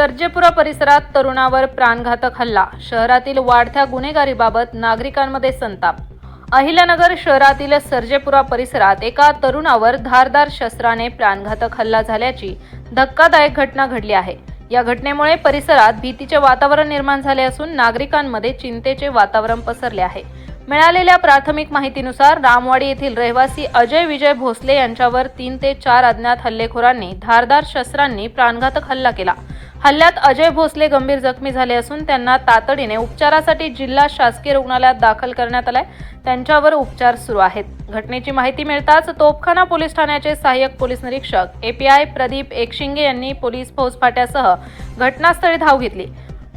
सर्जेपुरा परिसरात तरुणावर प्राणघातक हल्ला. शहरातील वाढत्या गुन्हेगारीबाबत नागरिकांमध्ये संताप. अहिल्यानगर शहरातील सर्जेपुरा परिसरात एका तरुणावर धारदार शस्त्राने प्राणघातक हल्ला झाल्याची धक्कादायक घटना घडली आहे. या घटनेमुळे परिसरात भीतीचे वातावरण निर्माण झाले असून नागरिकांमध्ये चिंतेचे वातावरण पसरले आहे. मिळालेल्या प्राथमिक माहितीनुसार रामवाडी येथील रहिवासी अजय विजय भोसले यांच्यावर 3 ते 4 अज्ञात हल्लेखोरांनी धारदार शस्त्रांनी प्राणघातक हल्ला केला. हल्ल्यात अजय भोसले गंभीर जखमी झाले असून त्यांना तातडीने उपचारासाठी जिल्हा शासकीय रुग्णालयात दाखल करण्यात आले. त्यांच्यावर उपचार सुरू आहेत. घटनेची माहिती मिळताच तोफखाना पोलीस ठाण्याचे सहाय्यक पोलीस निरीक्षक एपीआय प्रदीप एकशिंगे यांनी पोलीस फौजफाट्यासह घटनास्थळी धाव घेतली.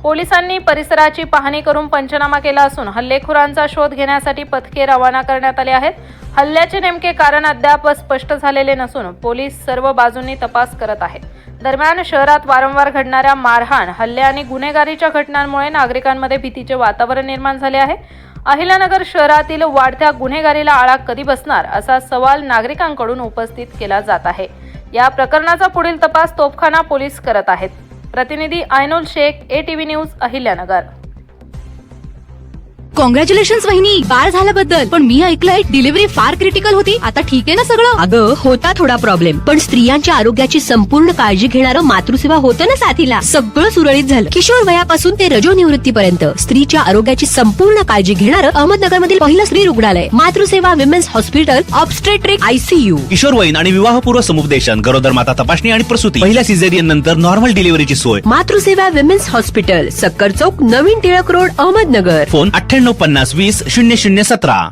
पोलिसांनी परिसराची पाहणी करून पंचनामा केला असून हल्लेखोरांचा शोध घेण्यासाठी पथके रवाना करण्यात आले आहेत. हल्ल्याचे नेमके कारण अद्याप स्पष्ट झालेले नसून पोलीस सर्व बाजूंनी तपास करत आहेत. दरम्यान शहरात वारंवार घडणाऱ्या मारहाण, हल्ले आणि गुन्हेगारीच्या घटनांमुळे नागरिकांमध्ये भीतीचे वातावरण निर्माण झाले आहे. अहिल्यानगर शहरातील वाढत्या गुन्हेगारीला आळा कधी बसणार असा सवाल नागरिकांकडून उपस्थित केला जात आहे. या प्रकरणाचा पुढील तपास तोफखाना पोलीस करत आहेत. प्रतिनिधी Ainul Shaikh, ATV news, Ahilyanagar. Congratulations वहिनी, बाळ झाल्याबद्दल. पण मी ऐकलंय डिलिव्हरी फार क्रिटिकल होती. आता ठीक आहे ना सगळं? अगं होता थोडा प्रॉब्लेम, पण स्त्रियांच्या आरोग्याची संपूर्ण काळजी घेणारं मातृसेवा होतं ना साथीला. सगळं सुरळीत झालं. किशोर वयापासून ते रजोनिवृत्तीपर्यंत स्त्रीच्या आरोग्याची संपूर्ण काळजी घेणारं अहमदनगरमधील पहिलं स्त्री रुग्णालय Matruseva women's hospital, obstetric ICU. किशोरवयीन आणि विवाहपूर्व समुपदेशन, गरोदर माता तपासणी आणि प्रसूती, पहिल्या सिझेरियन नंतर नॉर्मल डिलिव्हरीची सोय. मातृसेवा विमेन्स हॉस्पिटल, सक्कर चौक, नवीन टिळक रोड, अहमदनगर. फोन 9850 20 0017.